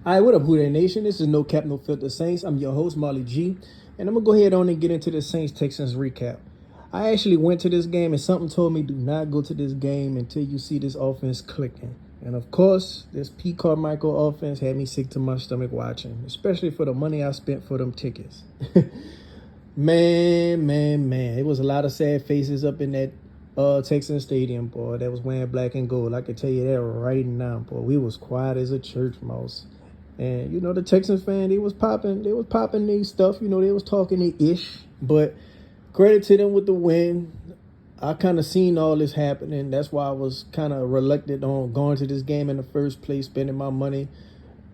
All right, what up, Who That Nation? This is No Cap, No Filter Saints. I'm your host, Marley G, and I'm going to go ahead on and get into the Saints-Texans recap. I actually went to this game, and something told me do not go to this game until you see this offense clicking. And, of course, this Pete Carmichael offense had me sick to my stomach watching, especially for the money I spent for them tickets. Man. It was a lot of sad faces up in that Texan Stadium, boy, that was wearing black and gold. I can tell you that right now, boy. We was quiet as a church mouse. And, the Texans fan, they was popping their stuff. They was talking their ish. But credit to them with the win. I kind of seen all this happening. That's why I was kind of reluctant on going to this game in the first place, spending my money,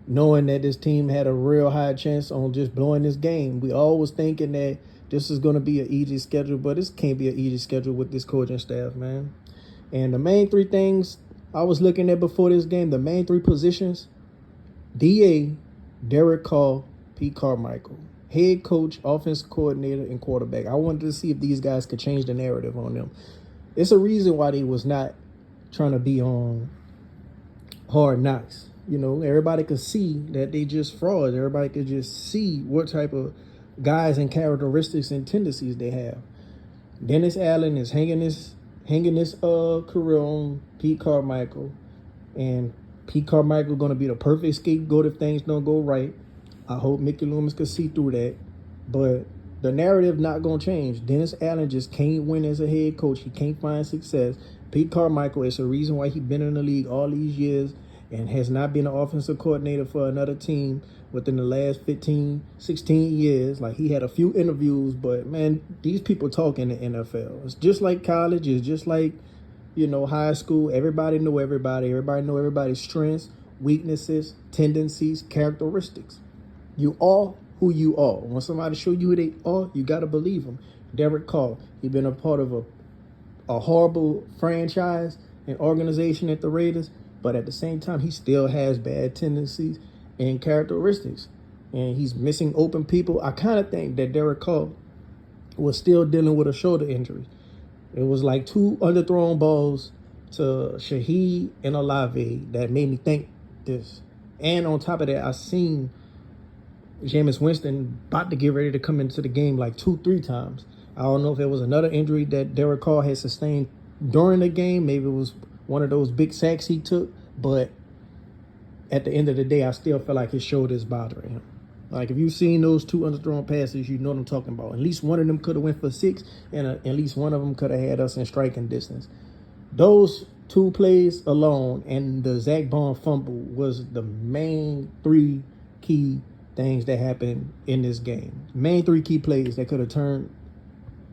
knowing that this team had a real high chance on just blowing this game. We all was thinking that this is going to be an easy schedule, but this can't be an easy schedule with this coaching staff, man. And the main three things I was looking at before this game, the main three positions, DA, Derek Carr, Pete Carmichael. Head coach, offense coordinator, and quarterback. I wanted to see if these guys could change the narrative on them. It's a reason why they was not trying to be on Hard Knocks. Everybody could see that they just frauds. Everybody could just see what type of guys and characteristics and tendencies they have. Dennis Allen is hanging his career on Pete Carmichael, and Pete Carmichael going to be the perfect scapegoat if things don't go right. I hope Mickey Loomis could see through that. But the narrative not going to change. Dennis Allen just can't win as a head coach. He can't find success. Pete Carmichael is the reason why he's been in the league all these years and has not been an offensive coordinator for another team within the last 15, 16 years. Like, he had a few interviews, but, man, these people talk in the NFL. It's just like college. It's just like, high school. Everybody know everybody. Everybody know everybody's strengths, weaknesses, tendencies, characteristics. You are who you are. When somebody show you who they are, you got to believe them. Derek Carr, he been a part of a horrible franchise and organization at the Raiders, but at the same time, he still has bad tendencies and characteristics, and he's missing open people. I kind of think that Derek Carr was still dealing with a shoulder injury. It was like two underthrown balls to Shaheed and Olave that made me think this. And on top of that, I seen Jameis Winston about to get ready to come into the game like 2-3 times. I don't know if it was another injury that Derek Carr had sustained during the game. Maybe it was one of those big sacks he took. But at the end of the day, I still feel like his shoulder is bothering him. Like, if you've seen those two underthrown passes, you know what I'm talking about. At least one of them could have went for 6, and at least one of them could have had us in striking distance. Those two plays alone and the Zach Bond fumble was the main 3 key things that happened in this game. Main 3 key plays that could have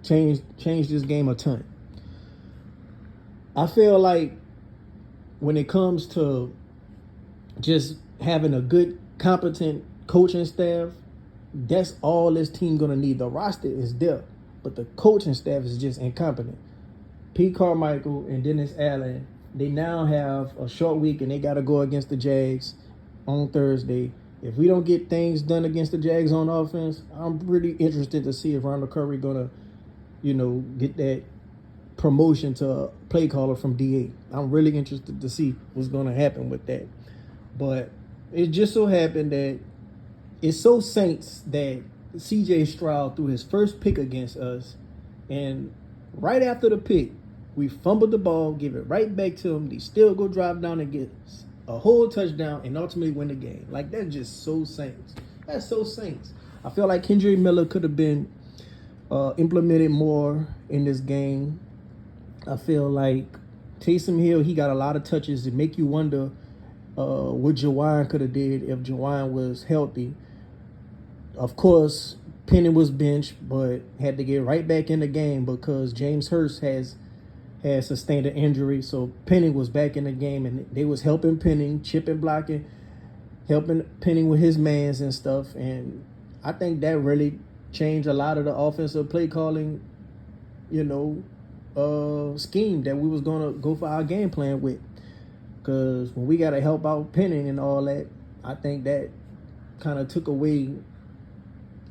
changed this game a ton. I feel like when it comes to just having a good, competent coaching staff, that's all this team gonna need. The roster is there, but the coaching staff is just incompetent. Pete Carmichael and Dennis Allen, they now have a short week and they got to go against the Jags on Thursday. If we don't get things done against the Jags on offense, I'm pretty interested to see if Ronald Curry gonna, get that promotion to play caller from DA. I'm really interested to see what's gonna happen with that. But it just so happened that it's so Saints that CJ Stroud threw his first pick against us, and right after the pick, we fumbled the ball, give it right back to them. They still go drive down and get a whole touchdown and ultimately win the game. Like, that's just so Saints. That's so Saints. I feel like Kendrick Miller could have been implemented more in this game. I feel like Taysom Hill, he got a lot of touches that make you wonder what Jawan could have did if Jawan was healthy. Of course, Penny was benched, but had to get right back in the game because James Hurst has sustained an injury. So Penny was back in the game, and they was helping Penny, chipping, blocking, helping Penny with his mans and stuff. And I think that really changed a lot of the offensive play calling, scheme that we was going to go for our game plan with. Because when we got to help out Penny and all that, I think that kind of took away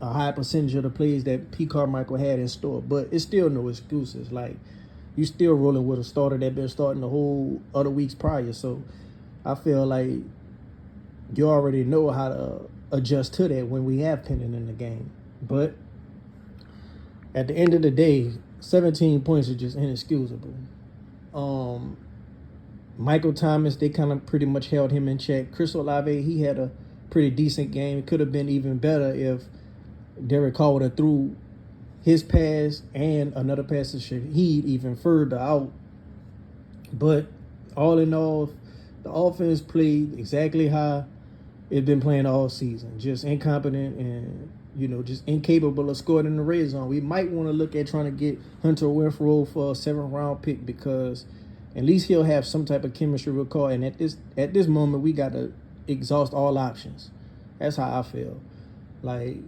a high percentage of the plays that Pete Carmichael had in store. But it's still no excuses. Like, you still rolling with a starter that been starting the whole other weeks prior. So I feel like you already know how to adjust to that when we have Penning in the game. But at the end of the day, 17 points are just inexcusable. Michael Thomas, they kind of pretty much held him in check. Chris Olave, he had a pretty decent game. It could have been even better if Derek Carr would have threw his pass and another pass to Shaheed even further out. But all in all, the offense played exactly how it's been playing all season. Just incompetent and, just incapable of scoring in the red zone. We might want to look at trying to get Hunter Renfrow for a 7th-round pick, because at least he'll have some type of chemistry with Carr. And at this moment, we got to exhaust all options. That's how I feel. Like,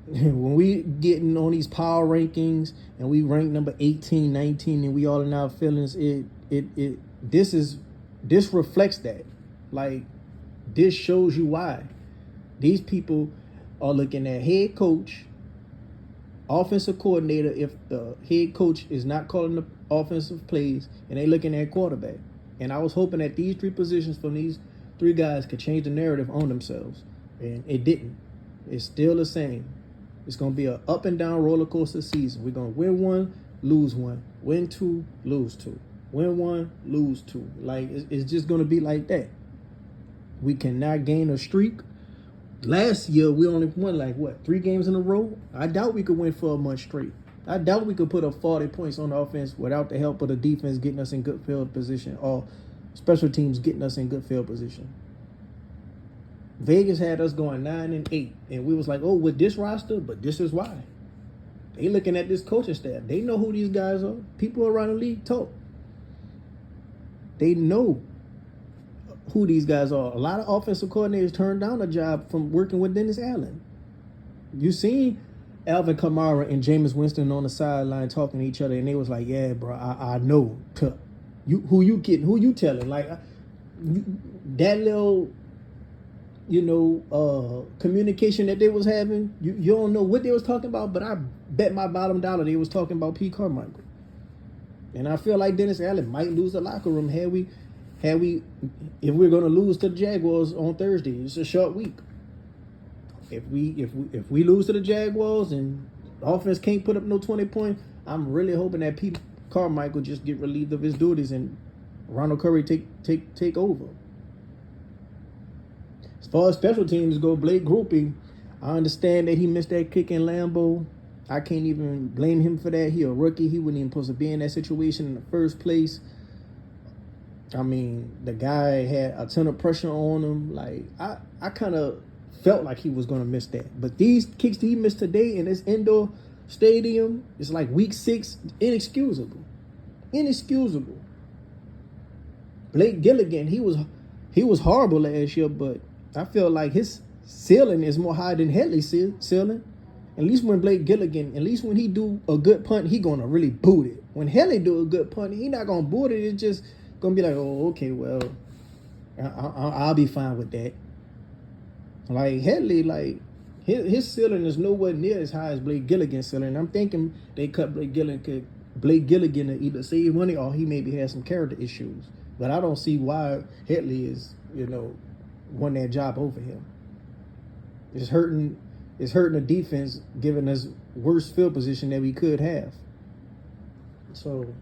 when we getting on these power rankings and we rank number 18, 19, and we all in our feelings, this reflects that. Like, this shows you why. These people are looking at head coach, offensive coordinator, if the head coach is not calling the offensive plays, and they looking at quarterback. And I was hoping that these 3 positions from these 3 guys could change the narrative on themselves. And it didn't. It's still the same. It's going to be an up and down roller coaster season. We're going to win 1, lose 1, win 2, lose 2, win 1, lose 2. Like, it's just going to be like that. We cannot gain a streak. Last year, we only won 3 games in a row? I doubt we could win for a month straight. I doubt we could put up 40 points on the offense without the help of the defense getting us in good field position, or special teams getting us in good field position. Vegas had us going 9-8, and we was like, oh, with this roster, but this is why. They looking at this coaching staff. They know who these guys are. People around the league talk. They know who these guys are. A lot of offensive coordinators turned down a job from working with Dennis Allen. You seen Alvin Kamara and Jameis Winston on the sideline talking to each other, and they was like, yeah, bro, I know. Who you kidding? Who you telling? Like, that little, communication that they was having, you don't know what they was talking about, but I bet my bottom dollar they was talking about Pete Carmichael. And I feel like Dennis Allen might lose the locker room if we're going to lose to the Jaguars on Thursday. It's a short week. If we lose to the Jaguars and the offense can't put up no 20 points, I'm really hoping that Pete Carmichael just get relieved of his duties and Ronald Curry take over. As far as special teams go, Blake Grupe, I understand that he missed that kick in Lambeau. I can't even blame him for that. He a rookie. He wasn't even supposed to be in that situation in the first place. I mean, the guy had a ton of pressure on him. Like, I kind of felt like he was going to miss that. But these kicks that he missed today in this indoor stadium, it's like week 6, inexcusable. Inexcusable. Blake Gilligan, he was horrible last year, but I feel like his ceiling is more high than Headley's ceiling. At least when Blake Gilligan, at least when he do a good punt, he going to really boot it. When Headley do a good punt, he not going to boot it. It's just going to be like, oh, okay, well, I'll be fine with that. Like, Headley, like, his ceiling is nowhere near as high as Blake Gilligan's ceiling. I'm thinking they cut Blake Gilligan to either save money or he maybe has some character issues. But I don't see why Headley is, won that job over him. It's hurting the defense, giving us worse field position that we could have. So,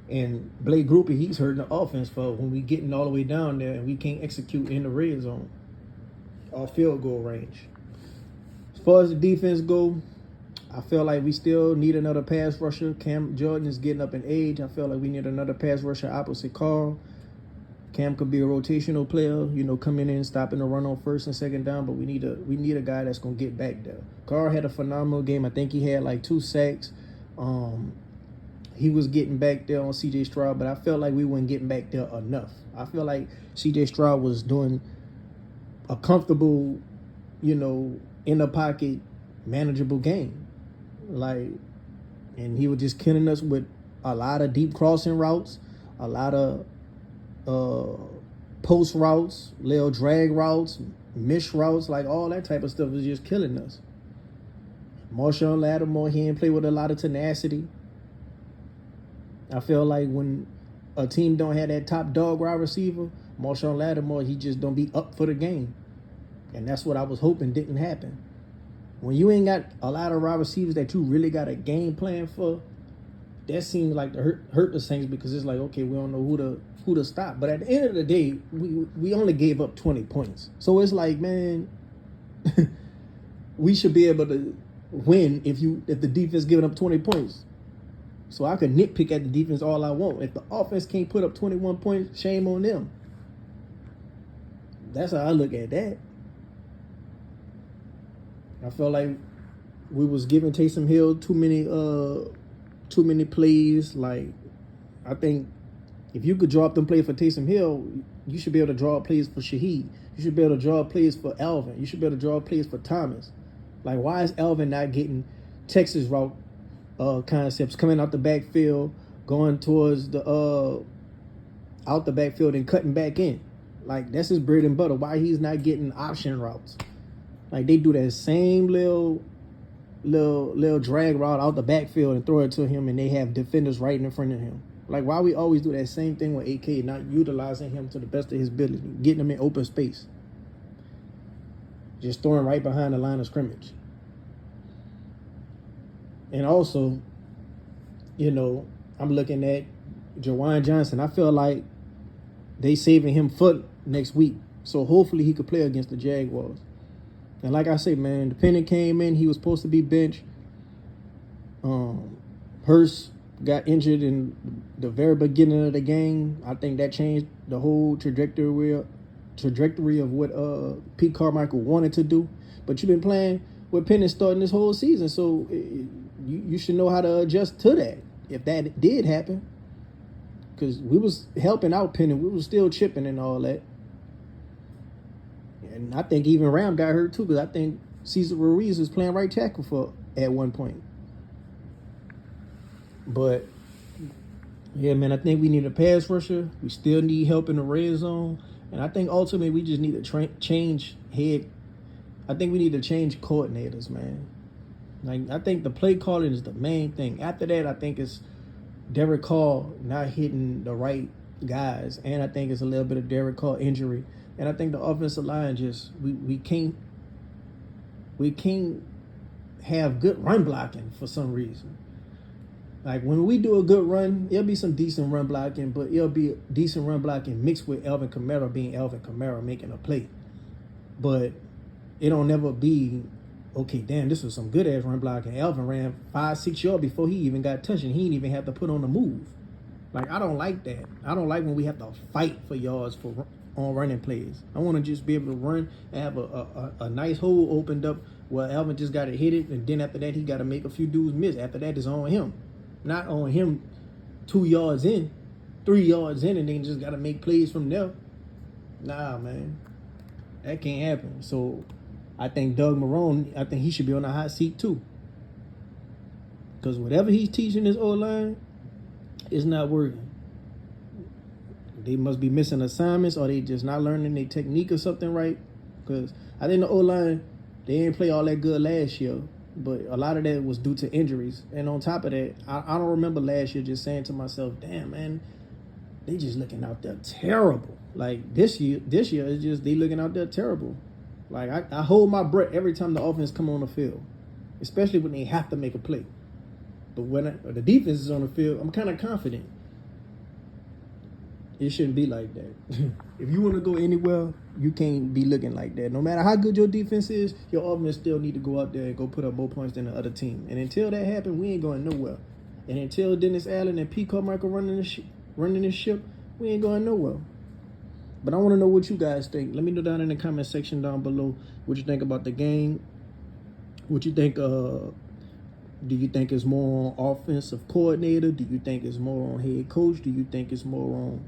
and Blake Grupe, he's hurting the offense for when we getting all the way down there and we can't execute in the red zone or field goal range. As far as the defense go, I feel like we still need another pass rusher. Cam Jordan is getting up in age. I feel like we need another pass rusher opposite Carl. Cam could be a rotational player, coming in, stopping the run on first and second down, but we need a guy that's going to get back there. Carr had a phenomenal game. I think he had like 2 sacks. He was getting back there on C.J. Stroud, but I felt like we weren't getting back there enough. I feel like C.J. Stroud was doing a comfortable, in the pocket, manageable game. Like, and he was just killing us with a lot of deep crossing routes, a lot of post routes, little drag routes, mish routes, like all that type of stuff was just killing us. Marshawn Lattimore, he didn't play with a lot of tenacity. I feel like when a team don't have that top dog wide receiver, Marshawn Lattimore, he just don't be up for the game. And that's what I was hoping didn't happen. When you ain't got a lot of wide receivers that you really got a game plan for, that seems like to hurt the Saints, because it's like, okay, we don't know who to stop. But at the end of the day, we only gave up 20 points. So it's like, man, we should be able to win if the defense giving up 20 points. So I could nitpick at the defense all I want. If the offense can't put up 21 points, shame on them. That's how I look at that. I felt like we was giving Taysom Hill too many plays. Like, I think if you could draw up them plays for Taysom Hill, you should be able to draw up plays for Shaheed. You should be able to draw up plays for Alvin. You should be able to draw up plays for Thomas. Like, why is Alvin not getting Texas route concepts coming out the backfield, going towards the out the backfield and cutting back in? Like, that's his bread and butter. Why he's not getting option routes? Like, they do that same little drag route out the backfield and throw it to him, and they have defenders right in front of him. Like, why we always do that same thing with AK, not utilizing him to the best of his ability, getting him in open space, just throwing right behind the line of scrimmage. And also, you know, I'm looking at Jawan Johnson. I feel like they saving him for next week, so hopefully he could play against the Jaguars. And like I say, man, the Pennant came in. He was supposed to be benched. Hurst got injured in the very beginning of the game. I think that changed the whole trajectory of what Pete Carmichael wanted to do. But you've been playing with Pennant starting this whole season, so you should know how to adjust to that if that did happen. Because we was helping out Pennant. We was still chipping and all that. And I think even Ram got hurt too, because I think Cesar Ruiz was playing right tackle at one point. But yeah, man, I think we need a pass rusher. We still need help in the red zone, and I think ultimately we just need to change head. I think we need to change coordinators, man. Like, I think the play calling is the main thing. After that, I think it's Derek Carr not hitting the right guys, and I think it's a little bit of Derek Carr injury. And I think the offensive line just we can't have good run blocking for some reason. Like, when we do a good run, it'll be some decent run blocking, but it'll be decent run blocking mixed with Alvin Kamara being Alvin Kamara making a play. But it don't never be, okay, damn, this was some good ass run blocking. Alvin ran 5-6 yards before he even got touched, and he didn't even have to put on the move. Like, I don't like that. I don't like when we have to fight for yards on running plays. I want to just be able to run and have a nice hole opened up where Alvin just got to hit it, and then after that he got to make a few dudes miss. After that it's on him. Not on him 2 yards in, 3 yards in, and then just got to make plays from there. Nah, man. That can't happen. So I think Doug Marrone, I think he should be on the hot seat too. Because whatever he's teaching this O-line is not working. They must be missing assignments, or they just not learning their technique or something right. Because I think the O-line, they didn't play all that good last year, but a lot of that was due to injuries. And on top of that, I don't remember last year just saying to myself, damn, man, they just looking out there terrible. Like, this year it's just they looking out there terrible. Like, I hold my breath every time the offense come on the field, especially when they have to make a play. But when the defense is on the field, I'm kind of confident. It shouldn't be like that. If you want to go anywhere, you can't be looking like that. No matter how good your defense is, your offense still need to go out there and go put up more points than the other team. And until that happens, we ain't going nowhere. And until Dennis Allen and Pete Carmichael running this ship, we ain't going nowhere. But I want to know what you guys think. Let me know down in the comment section down below what you think about the game. What you think, do you think it's more on offensive coordinator? Do you think it's more on head coach? Do you think it's more on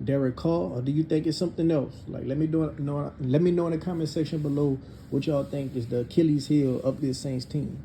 Derek Carr, or do you think it's something else? Like, let me know in the comment section below what y'all think is the Achilles heel of this Saints team.